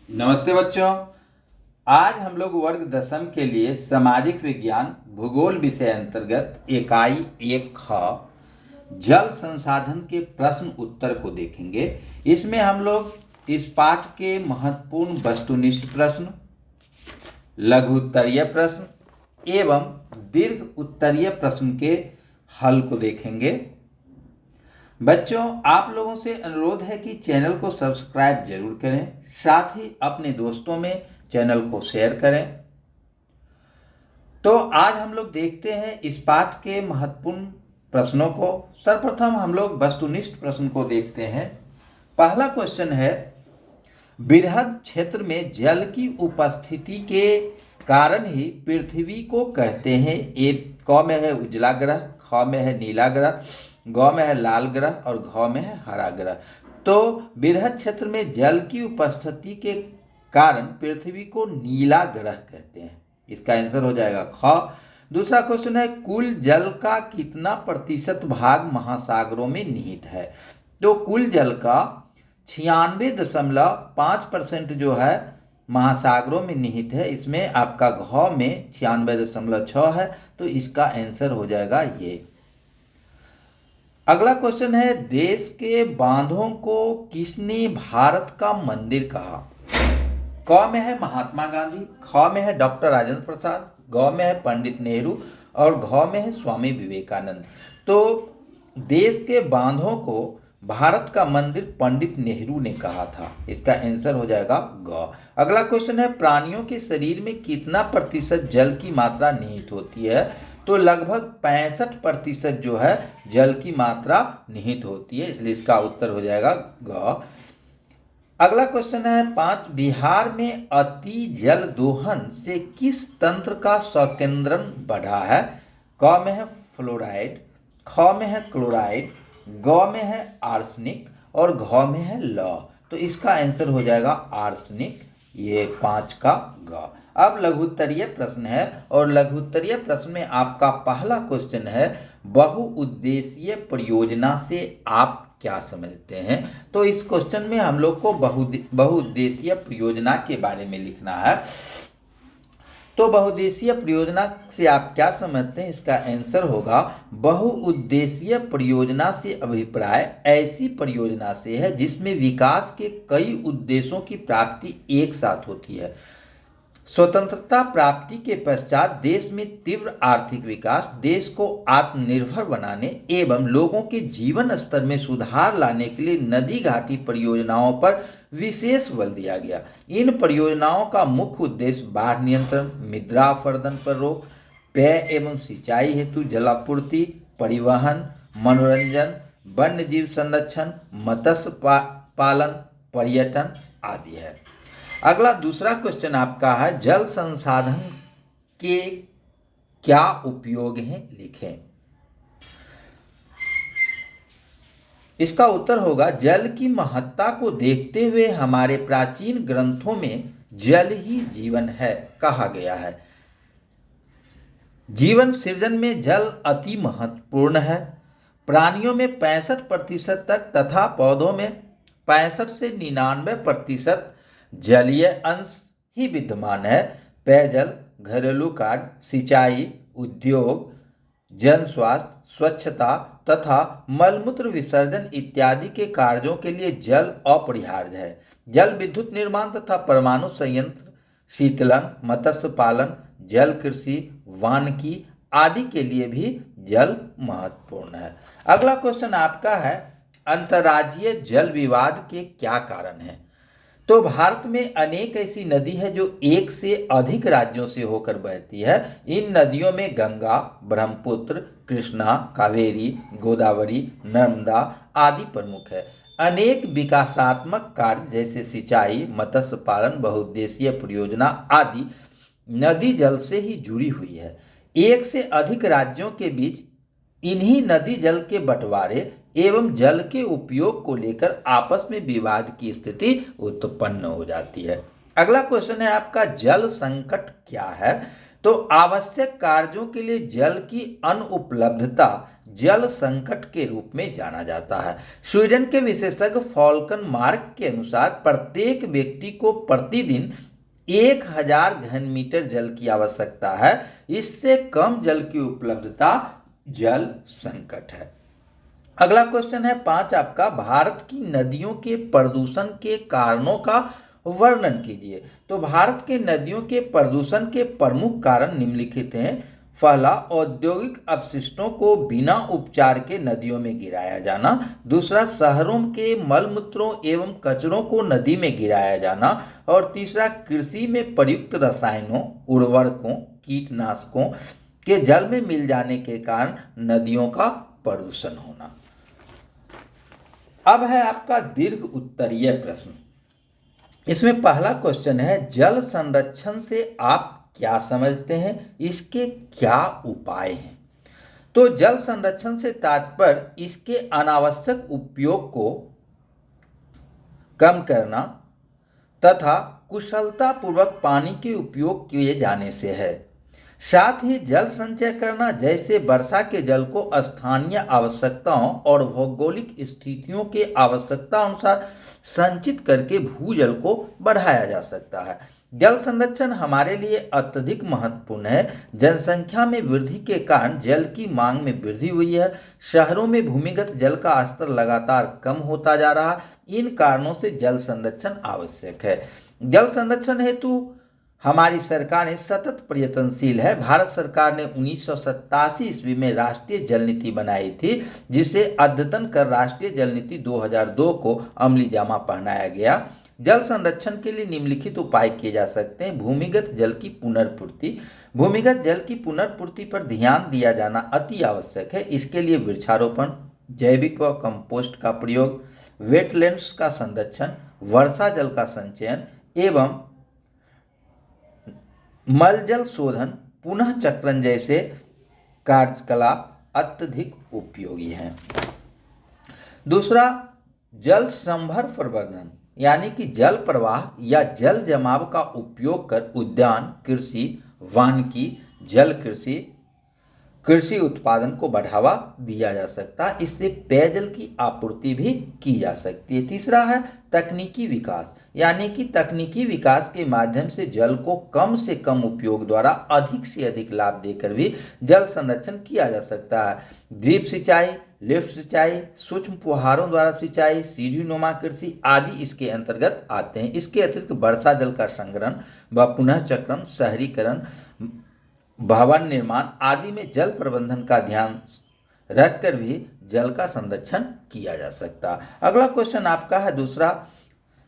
नमस्ते बच्चों। आज हम लोग वर्ग दसम के लिए सामाजिक विज्ञान भूगोल विषय अंतर्गत इकाई 1 ख जल संसाधन के प्रश्न उत्तर को देखेंगे। इसमें हम लोग इस पाठ के महत्वपूर्ण वस्तुनिष्ठ प्रश्न, लघु उत्तरीय प्रश्न एवं दीर्घ उत्तरीय प्रश्न के हल को देखेंगे। बच्चों, आप लोगों से अनुरोध है कि चैनल को सब्सक्राइब जरूर करें, साथ ही अपने दोस्तों में चैनल को शेयर करें। तो आज हम लोग देखते हैं इस पाठ के महत्वपूर्ण प्रश्नों को। सर्वप्रथम हम लोग वस्तुनिष्ठ प्रश्न को देखते हैं। पहला क्वेश्चन है, बृहद क्षेत्र में जल की उपस्थिति के कारण ही पृथ्वी को कहते हैं। क में है उजला ग्रह, ख में है नीला ग्रह, ग में है लाल ग्रह और घ में है हरा ग्रह। तो बृहद क्षेत्र में जल की उपस्थिति के कारण पृथ्वी को नीला ग्रह कहते हैं। इसका आंसर हो जाएगा ख। दूसरा क्वेश्चन है, कुल जल का कितना प्रतिशत भाग महासागरों में निहित है। तो कुल जल का 96.5% जो है महासागरों में निहित है। इसमें आपका घ में 96.6 है, तो इसका आंसर हो जाएगा ये। अगला क्वेश्चन है, देश के बांधों को किसने भारत का मंदिर कहा। क में है महात्मा गांधी, ख में है डॉक्टर राजेंद्र प्रसाद, ग में है पंडित नेहरू और घ में है स्वामी विवेकानंद। तो देश के बांधों को भारत का मंदिर पंडित नेहरू ने कहा था। इसका आंसर हो जाएगा ग। अगला क्वेश्चन है, प्राणियों के शरीर में कितना प्रतिशत जल की मात्रा निहित होती है। तो लगभग 65% जो है जल की मात्रा निहित होती है, इसलिए इसका उत्तर हो जाएगा ग। अगला क्वेश्चन है, 5 बिहार में अति जल दोहन से किस तंत्र का संकेंद्रण बढ़ा है। क में है फ्लोराइड, ख में है क्लोराइड, ग में है आर्सेनिक और घ में है लौह। तो इसका आंसर हो जाएगा आर्सेनिक, ये 5 का ग। अब लघु उत्तरीय प्रश्न है और लघु उत्तरीय प्रश्न में आपका पहला क्वेश्चन है, बहुउद्देशीय परियोजना से आप क्या समझते हैं। तो इस क्वेश्चन में हम लोग को बहुउद्देशीय परियोजना के बारे में लिखना है। तो बहुउद्देशीय परियोजना से आप क्या समझते हैं, इसका आंसर होगा बहुउद्देशीय परियोजना से अभिप्राय ऐसी परियोजना से है जिसमें विकास के कई उद्देश्यों की प्राप्ति एक साथ होती है। स्वतंत्रता प्राप्ति के पश्चात देश में तीव्र आर्थिक विकास, देश को आत्मनिर्भर बनाने एवं लोगों के जीवन स्तर में सुधार लाने के लिए नदी घाटी परियोजनाओं पर विशेष बल दिया गया। इन परियोजनाओं का मुख्य उद्देश्य बाढ़ नियंत्रण, मृदा अपरदन पर रोक, पेय एवं सिंचाई हेतु जलापूर्ति, परिवहन, मनोरंजन, वन्य जीव संरक्षण, मत्स्य पालन, पर्यटन आदि है। अगला दूसरा क्वेश्चन आपका है, जल संसाधन के क्या उपयोग हैं, लिखें। इसका उत्तर होगा, जल की महत्ता को देखते हुए हमारे प्राचीन ग्रंथों में जल ही जीवन है कहा गया है। जीवन सृजन में जल अति महत्वपूर्ण है। प्राणियों में 65% तक तथा पौधों में 65 से 99% जलीय अंश ही विद्यमान है। पेयजल, घरेलू कार्य, सिंचाई, उद्योग, जन स्वास्थ्य, स्वच्छता तथा मलमूत्र विसर्जन इत्यादि के कार्यों के लिए जल अपरिहार्य है। जल विद्युत निर्माण तथा परमाणु संयंत्र, शीतलन, मत्स्य पालन, जल कृषि, वानिकी आदि के लिए भी जल महत्वपूर्ण है। अगला क्वेश्चन आपका है, अंतर्राज्यीय जल विवाद के क्या कारण हैं। तो भारत में अनेक ऐसी नदी है जो एक से अधिक राज्यों से होकर बहती है। इन नदियों में गंगा, ब्रह्मपुत्र, कृष्णा, कावेरी, गोदावरी, नर्मदा आदि प्रमुख है। अनेक विकासात्मक कार्य जैसे सिंचाई, मत्स्य पालन, बहुउद्देशीय परियोजना आदि नदी जल से ही जुड़ी हुई है। एक से अधिक राज्यों के बीच इन्हीं नदी जल के बंटवारे एवं जल के उपयोग को लेकर आपस में विवाद की स्थिति उत्पन्न हो जाती है। अगला क्वेश्चन है आपका, जल संकट क्या है। तो आवश्यक कार्यों के लिए जल की अनुपलब्धता जल संकट के रूप में जाना जाता है। स्वीडन के विशेषज्ञ फॉल्कन मार्क के अनुसार प्रत्येक व्यक्ति को प्रतिदिन 1000 घन मीटर जल की आवश्यकता है। इससे कम जल की उपलब्धता जल संकट है। अगला क्वेश्चन है 5 आपका, भारत की नदियों के प्रदूषण के कारणों का वर्णन कीजिए। तो भारत के नदियों के प्रदूषण के प्रमुख कारण निम्नलिखित हैं। पहला, औद्योगिक अपशिष्टों को बिना उपचार के नदियों में गिराया जाना। दूसरा, शहरों के मलमूत्रों एवं कचरों को नदी में गिराया जाना। और तीसरा, कृषि में प्रयुक्त रसायनों, उर्वरकों, कीटनाशकों के जल में मिल जाने के कारण नदियों का प्रदूषण होना। अब है आपका दीर्घ उत्तरीय प्रश्न। इसमें पहला क्वेश्चन है, जल संरक्षण से आप क्या समझते हैं, इसके क्या उपाय हैं। तो जल संरक्षण से तात्पर्य इसके अनावश्यक उपयोग को कम करना तथा कुशलतापूर्वक पानी के उपयोग किए जाने से है। साथ ही जल संचय करना, जैसे वर्षा के जल को स्थानीय आवश्यकताओं और भौगोलिक स्थितियों के आवश्यकता अनुसार संचित करके भूजल को बढ़ाया जा सकता है। जल संरक्षण हमारे लिए अत्यधिक महत्वपूर्ण है। जनसंख्या में वृद्धि के कारण जल की मांग में वृद्धि हुई है। शहरों में भूमिगत जल का स्तर लगातार कम होता जा रहा है। इन कारणों से जल संरक्षण आवश्यक है। जल संरक्षण हेतु हमारी सरकारें सतत प्रयत्नशील है। भारत सरकार ने 1987 ईस्वी में राष्ट्रीय जल नीति बनाई थी, जिसे अद्यतन कर राष्ट्रीय जल नीति 2002 को अमली जामा पहनाया गया। जल संरक्षण के लिए निम्नलिखित उपाय किए जा सकते हैं। भूमिगत जल की पुनर्पूर्ति। भूमिगत जल की पुनर्पूर्ति पर ध्यान दिया जाना अति आवश्यक है। इसके लिए वृक्षारोपण, जैविक व कंपोस्ट का प्रयोग, वेटलैंड्स का संरक्षण, वर्षा जल का संचयन एवं मलजल शोधन, पुनः चक्रण जैसे कार्यकलाप अत्यधिक उपयोगी हैं। दूसरा, जल संभर प्रबंधन, यानी कि जल प्रवाह या जल जमाव का उपयोग कर उद्यान कृषि, वानिकी, जल कृषि, कृषि उत्पादन को बढ़ावा दिया जा सकता है। इससे पेयजल की आपूर्ति भी की जा सकती है। तीसरा है तकनीकी विकास, यानी कि तकनीकी विकास के माध्यम से जल को कम से कम उपयोग द्वारा अधिक से अधिक लाभ देकर भी जल संरक्षण किया जा सकता है। ड्रिप सिंचाई, लिफ्ट सिंचाई, सूक्ष्म फुहारों द्वारा सिंचाई, सीढ़ीनुमा कृषि आदि इसके अंतर्गत आते हैं। इसके अतिरिक्त वर्षा जल का संग्रहण व पुनः चक्रण, शहरीकरण, भवन निर्माण आदि में जल प्रबंधन का ध्यान रखकर भी जल का संरक्षण किया जा सकता है। अगला क्वेश्चन आपका है दूसरा,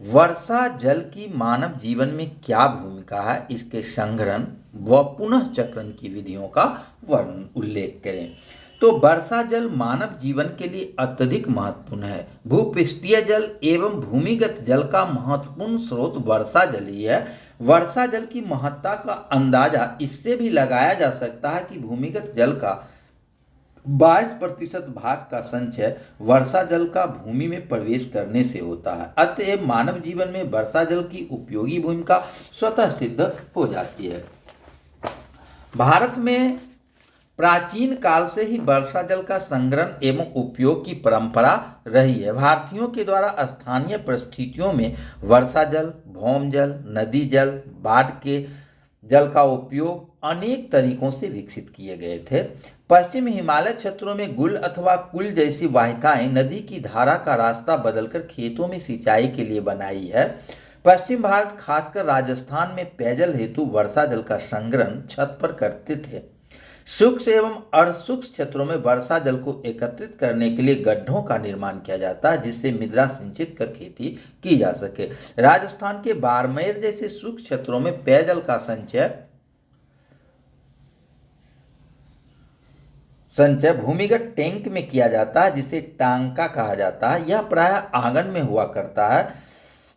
वर्षा जल की मानव जीवन में क्या भूमिका है, इसके संग्रहण व पुनः चक्रण की विधियों का वर्णन उल्लेख करें। तो वर्षा जल मानव जीवन के लिए अत्यधिक महत्वपूर्ण है। भूपृष्ठीय जल एवं भूमिगत जल का महत्वपूर्ण स्रोत वर्षा जल ही है। वर्षा जल की महत्ता का अंदाजा इससे भी लगाया जा सकता है कि भूमिगत जल का 22% भाग का संचय वर्षा जल का भूमि में प्रवेश करने से होता है। अतएव मानव जीवन में वर्षा जल की उपयोगी भूमिका स्वतः सिद्ध हो जाती है। भारत में प्राचीन काल से ही वर्षा जल का संग्रहण एवं उपयोग की परंपरा रही है। भारतीयों के द्वारा स्थानीय परिस्थितियों में वर्षा जल, भौम जल, नदी जल, बाढ़ के जल का उपयोग अनेक तरीकों से विकसित किए गए थे। पश्चिम हिमालय क्षेत्रों में गुल अथवा कुल जैसी वाहिकाएं नदी की धारा का रास्ता बदलकर खेतों में सिंचाई के लिए बनाई है। पश्चिम भारत खासकर राजस्थान में पेयजल हेतु वर्षा जल का संग्रहण छत पर करते थे। शुष्क एवं अर्धशुष्क क्षेत्रों में वर्षा जल को एकत्रित करने के लिए गड्ढों का निर्माण किया जाता है, जिससे मृदा सिंचित कर खेती की जा सके। राजस्थान के बाड़मेर जैसे शुष्क क्षेत्रों में पेयजल का संचय भूमिगत टैंक में किया जाता है, जिसे टांका कहा जाता है। यह प्रायः आंगन में हुआ करता है,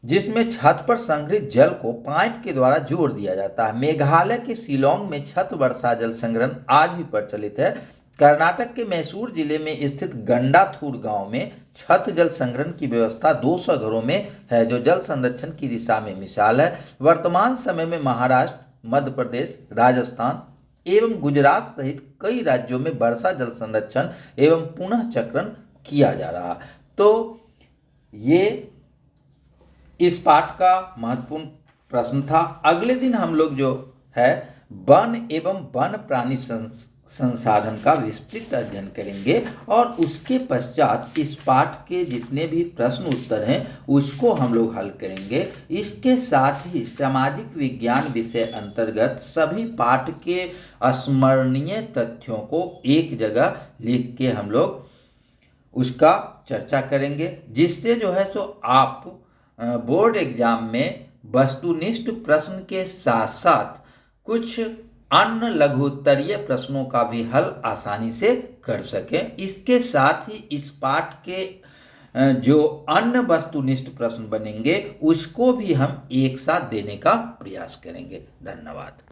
जिसमें छत पर संग्रहित जल को पाइप के द्वारा जोड़ दिया जाता है। मेघालय के शिलोंग में छत वर्षा जल संग्रहण आज भी प्रचलित है। कर्नाटक के मैसूर जिले में स्थित गंडाथूर गांव में छत जल संग्रहण की व्यवस्था 200 घरों में है, जो जल संरक्षण की दिशा में मिसाल है। वर्तमान समय में महाराष्ट्र, मध्य प्रदेश, राजस्थान, एवं गुजरात सहित कई राज्यों में वर्षा जल संरक्षण एवं पुनः चक्रण किया जा रहा। तो ये इस पाठ का महत्वपूर्ण प्रश्न था। अगले दिन हम लोग जो है वन एवं वन प्राणी संसाधन का विस्तृत अध्ययन करेंगे और उसके पश्चात इस पाठ के जितने भी प्रश्न उत्तर हैं उसको हम लोग हल करेंगे। इसके साथ ही सामाजिक विज्ञान विषय अंतर्गत सभी पाठ के स्मरणीय तथ्यों को एक जगह लिख के हम लोग उसका चर्चा करेंगे, जिससे जो है सो आप बोर्ड एग्जाम में वस्तुनिष्ठ प्रश्न के साथ साथ कुछ अन्य लघुत्तरीय प्रश्नों का भी हल आसानी से कर सकें। इसके साथ ही इस पाठ के जो अन्य वस्तुनिष्ठ प्रश्न बनेंगे उसको भी हम एक साथ देने का प्रयास करेंगे। धन्यवाद।